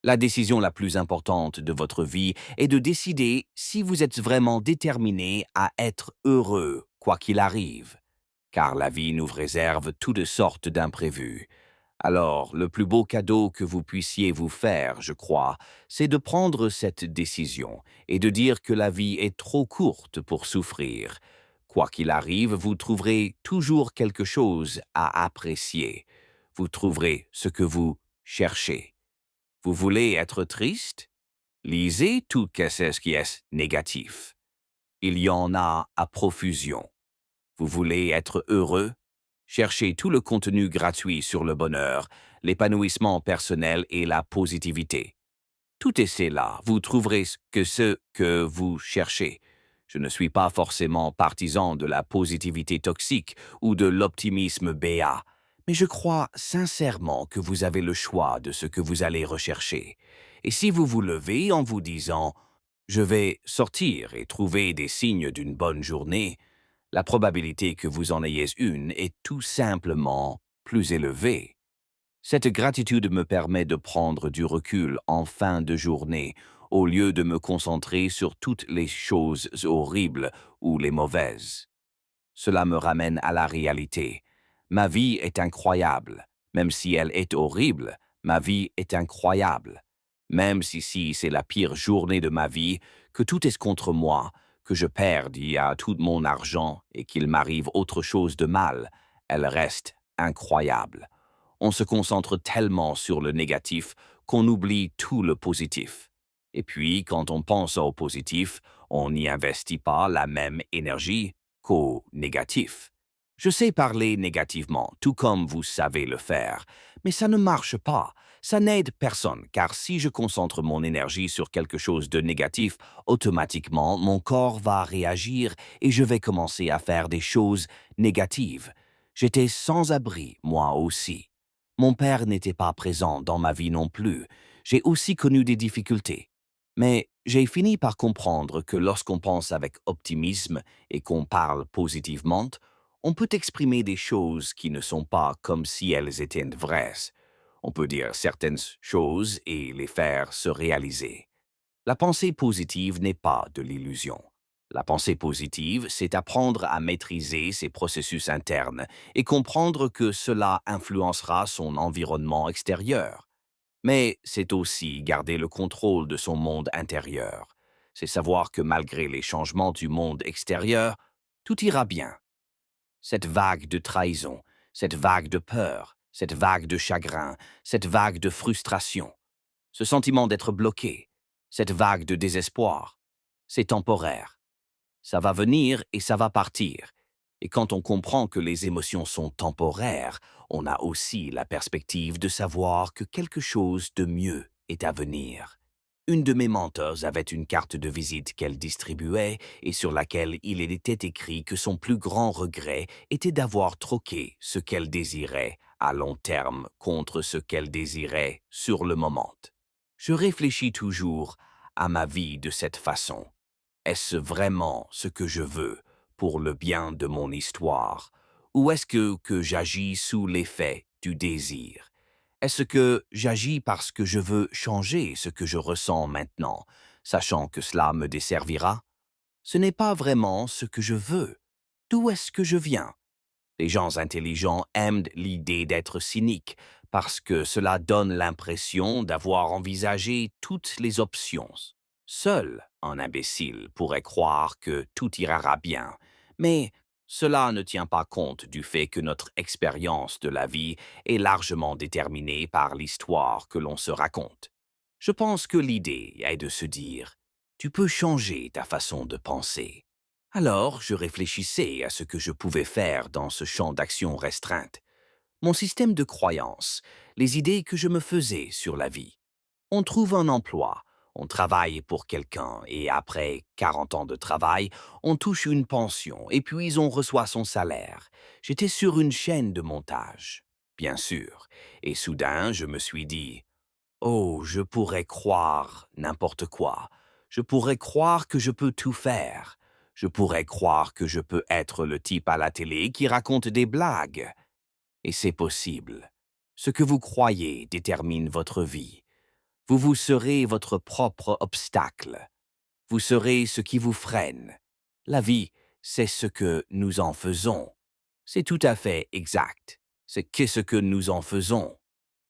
La décision la plus importante de votre vie est de décider si vous êtes vraiment déterminé à être heureux, quoi qu'il arrive. Car la vie nous réserve toutes sortes d'imprévus. Alors, le plus beau cadeau que vous puissiez vous faire, je crois, c'est de prendre cette décision et de dire que la vie est trop courte pour souffrir. Quoi qu'il arrive, vous trouverez toujours quelque chose à apprécier. Vous trouverez ce que vous cherchez. Vous voulez être triste? Lisez tout ce qui est négatif. Il y en a à profusion. Vous voulez être heureux? Cherchez tout le contenu gratuit sur le bonheur, l'épanouissement personnel et la positivité. Tout est là, vous trouverez ce que vous cherchez. Je ne suis pas forcément partisan de la positivité toxique ou de l'optimisme béat, mais je crois sincèrement que vous avez le choix de ce que vous allez rechercher. Et si vous vous levez en vous disant «Je vais sortir et trouver des signes d'une bonne journée», la probabilité que vous en ayez une est tout simplement plus élevée. Cette gratitude me permet de prendre du recul en fin de journée, au lieu de me concentrer sur toutes les choses horribles ou les mauvaises. Cela me ramène à la réalité. Ma vie est incroyable. Même si elle est horrible, ma vie est incroyable. Même si c'est la pire journée de ma vie, que tout est contre moi, que je perde tout mon argent et qu'il m'arrive autre chose de mal, elle reste incroyable. On se concentre tellement sur le négatif qu'on oublie tout le positif. Et puis, quand on pense au positif, on n'y investit pas la même énergie qu'au négatif. Je sais parler négativement, tout comme vous savez le faire, mais ça ne marche pas. Ça n'aide personne, car si je concentre mon énergie sur quelque chose de négatif, automatiquement, mon corps va réagir et je vais commencer à faire des choses négatives. J'étais sans abri, moi aussi. Mon père n'était pas présent dans ma vie non plus. J'ai aussi connu des difficultés. Mais j'ai fini par comprendre que lorsqu'on pense avec optimisme et qu'on parle positivement, on peut exprimer des choses qui ne sont pas comme si elles étaient vraies. On peut dire certaines choses et les faire se réaliser. La pensée positive n'est pas de l'illusion. La pensée positive, c'est apprendre à maîtriser ses processus internes et comprendre que cela influencera son environnement extérieur. Mais c'est aussi garder le contrôle de son monde intérieur. C'est savoir que malgré les changements du monde extérieur, tout ira bien. Cette vague de trahison, cette vague de peur, cette vague de chagrin, cette vague de frustration, ce sentiment d'être bloqué, cette vague de désespoir, c'est temporaire. Ça va venir et ça va partir. Et quand on comprend que les émotions sont temporaires, on a aussi la perspective de savoir que quelque chose de mieux est à venir. Une de mes mentors avait une carte de visite qu'elle distribuait et sur laquelle il était écrit que son plus grand regret était d'avoir troqué ce qu'elle désirait à long terme contre ce qu'elle désirait sur le moment. Je réfléchis toujours à ma vie de cette façon. Est-ce vraiment ce que je veux pour le bien de mon histoire? Ou est-ce que j'agis sous l'effet du désir? Est-ce que j'agis parce que je veux changer ce que je ressens maintenant, sachant que cela me desservira? Ce n'est pas vraiment ce que je veux. D'où est-ce que je viens? Les gens intelligents aiment l'idée d'être cyniques parce que cela donne l'impression d'avoir envisagé toutes les options. Seul un imbécile pourrait croire que tout ira bien, mais cela ne tient pas compte du fait que notre expérience de la vie est largement déterminée par l'histoire que l'on se raconte. Je pense que l'idée est de se dire, tu peux changer ta façon de penser. Alors, je réfléchissais à ce que je pouvais faire dans ce champ d'action restreinte. Mon système de croyances, les idées que je me faisais sur la vie. On trouve un emploi, on travaille pour quelqu'un et après 40 ans de travail, on touche une pension et puis on reçoit son salaire. J'étais sur une chaîne de montage, bien sûr, et soudain je me suis dit, oh, je pourrais croire n'importe quoi. Je pourrais croire que je peux tout faire. Je pourrais croire que je peux être le type à la télé qui raconte des blagues. Et c'est possible. Ce que vous croyez détermine votre vie. Vous serez votre propre obstacle. Vous serez ce qui vous freine. La vie, c'est ce que nous en faisons. C'est tout à fait exact. C'est qu'est-ce que nous en faisons.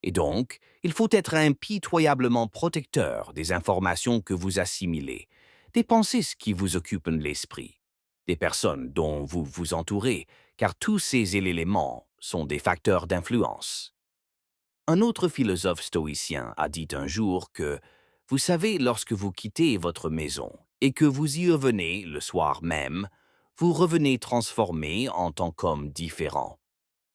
Et donc, il faut être impitoyablement protecteur des informations que vous assimilez, des pensées qui vous occupent l'esprit, des personnes dont vous vous entourez, car tous ces éléments sont des facteurs d'influence. Un autre philosophe stoïcien a dit un jour que, vous savez, lorsque vous quittez votre maison et que vous y revenez le soir même, vous revenez transformé en tant qu'homme différent.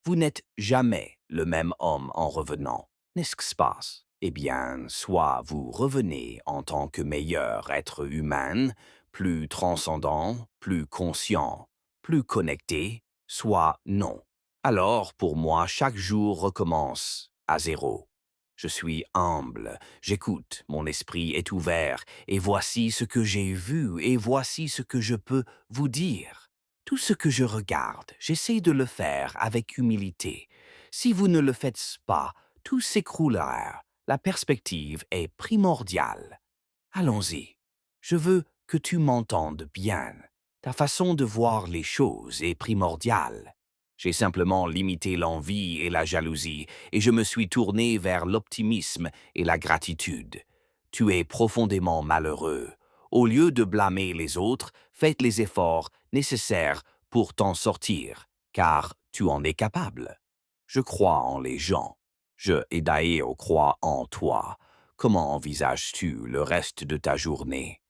Vous n'êtes jamais le même homme en revenant, n'est-ce pas? Eh bien, soit vous revenez en tant que meilleur être humain, plus transcendant, plus conscient, plus connecté, soit non. Alors, pour moi, chaque jour recommence à zéro. Je suis humble, j'écoute, mon esprit est ouvert, et voici ce que j'ai vu, et voici ce que je peux vous dire. Tout ce que je regarde, j'essaie de le faire avec humilité. Si vous ne le faites pas, tout s'écroulera. La perspective est primordiale. Allons-y. Je veux que tu m'entendes bien. Ta façon de voir les choses est primordiale. J'ai simplement limité l'envie et la jalousie, et je me suis tourné vers l'optimisme et la gratitude. Tu es profondément malheureux. Au lieu de blâmer les autres, faites les efforts nécessaires pour t'en sortir, car tu en es capable. Je crois en les gens. Je, Edaeo, crois en toi. Comment envisages-tu le reste de ta journée?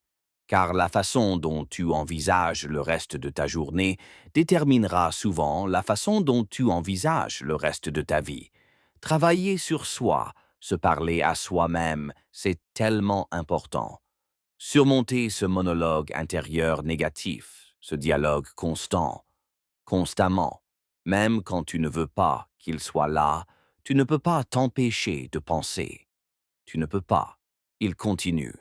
Car la façon dont tu envisages le reste de ta journée déterminera souvent la façon dont tu envisages le reste de ta vie. Travailler sur soi, se parler à soi-même, c'est tellement important. Surmonter ce monologue intérieur négatif, ce dialogue constamment, même quand tu ne veux pas qu'il soit là, tu ne peux pas t'empêcher de penser. Tu ne peux pas. Il continue.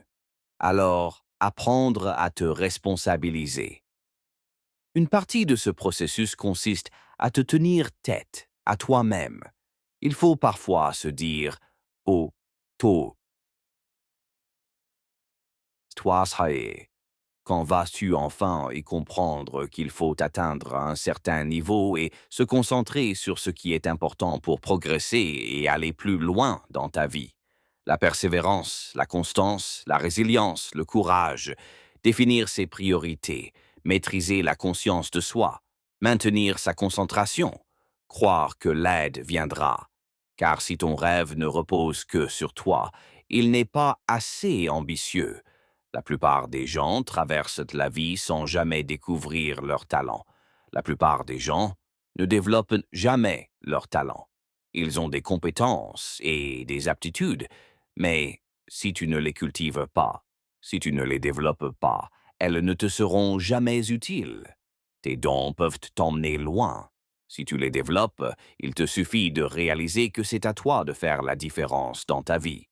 Alors, apprendre à te responsabiliser. Une partie de ce processus consiste à te tenir tête à toi-même. Il faut parfois se dire «Oh, to, toi, ça est». Quand vas-tu enfin y comprendre qu'il faut atteindre un certain niveau et se concentrer sur ce qui est important pour progresser et aller plus loin dans ta vie? La persévérance, la constance, la résilience, le courage, définir ses priorités, maîtriser la conscience de soi, maintenir sa concentration, croire que l'aide viendra. Car si ton rêve ne repose que sur toi, il n'est pas assez ambitieux. La plupart des gens traversent la vie sans jamais découvrir leur talent. La plupart des gens ne développent jamais leur talent. Ils ont des compétences et des aptitudes, mais si tu ne les cultives pas, si tu ne les développes pas, elles ne te seront jamais utiles. Tes dons peuvent t'emmener loin. Si tu les développes, il te suffit de réaliser que c'est à toi de faire la différence dans ta vie.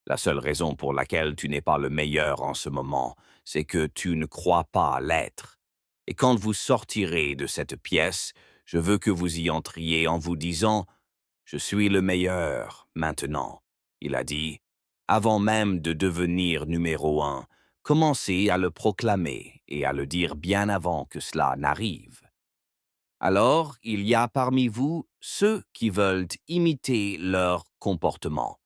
La seule raison pour laquelle tu n'es pas le meilleur en ce moment, c'est que tu ne crois pas l'être. Et quand vous sortirez de cette pièce, je veux que vous y entriez en vous disant « Je suis le meilleur maintenant », il a dit. Avant même de devenir numéro un, commencez à le proclamer et à le dire bien avant que cela n'arrive. Alors, il y a parmi vous ceux qui veulent imiter leur comportement.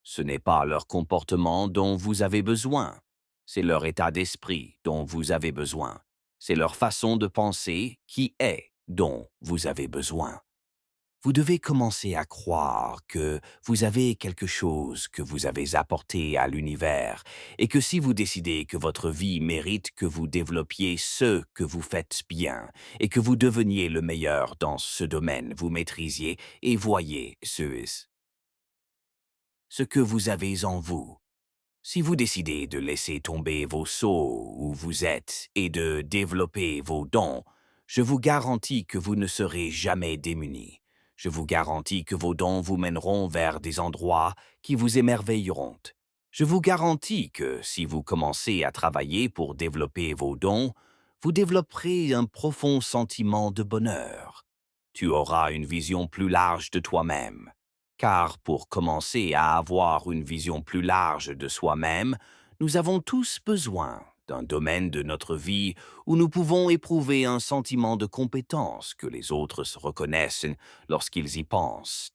Ce n'est pas leur comportement dont vous avez besoin, c'est leur état d'esprit dont vous avez besoin, c'est leur façon de penser qui est dont vous avez besoin. Vous devez commencer à croire que vous avez quelque chose que vous avez apporté à l'univers et que si vous décidez que votre vie mérite que vous développiez ce que vous faites bien et que vous deveniez le meilleur dans ce domaine, vous maîtrisiez et voyez ce que vous avez en vous. Si vous décidez de laisser tomber vos sauts où vous êtes et de développer vos dons, je vous garantis que vous ne serez jamais démunis. Je vous garantis que vos dons vous mèneront vers des endroits qui vous émerveilleront. Je vous garantis que si vous commencez à travailler pour développer vos dons, vous développerez un profond sentiment de bonheur. Tu auras une vision plus large de toi-même. Car pour commencer à avoir une vision plus large de soi-même, nous avons tous besoin d'un domaine de notre vie où nous pouvons éprouver un sentiment de compétence que les autres se reconnaissent lorsqu'ils y pensent.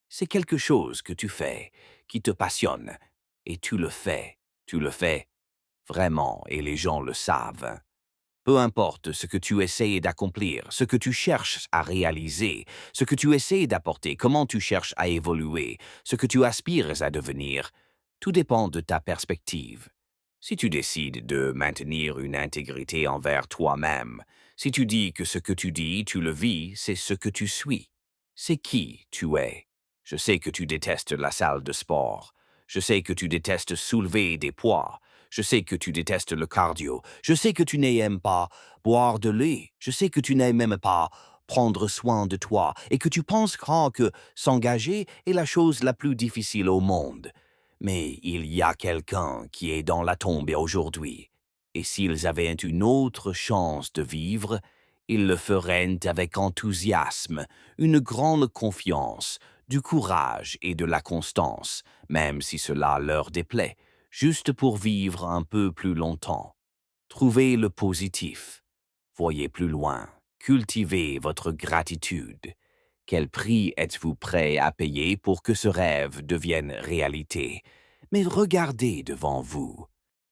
C'est quelque chose que tu fais, qui te passionne, et tu le fais vraiment, et les gens le savent. Peu importe ce que tu essayes d'accomplir, ce que tu cherches à réaliser, ce que tu essaies d'apporter, comment tu cherches à évoluer, ce que tu aspires à devenir, tout dépend de ta perspective. Si tu décides de maintenir une intégrité envers toi-même, si tu dis que ce que tu dis, tu le vis, c'est ce que tu suis. C'est qui tu es. Je sais que tu détestes la salle de sport. Je sais que tu détestes soulever des poids. Je sais que tu détestes le cardio. Je sais que tu n'aimes pas boire de lait. Je sais que tu n'aimes même pas prendre soin de toi et que tu penseras que s'engager est la chose la plus difficile au monde. Mais il y a quelqu'un qui est dans la tombe aujourd'hui. Et s'ils avaient une autre chance de vivre, ils le feraient avec enthousiasme, une grande confiance, du courage et de la constance, même si cela leur déplaît, juste pour vivre un peu plus longtemps. Trouvez le positif. Voyez plus loin. Cultivez votre gratitude. Quel prix êtes-vous prêt à payer pour que ce rêve devienne réalité? Mais regardez devant vous.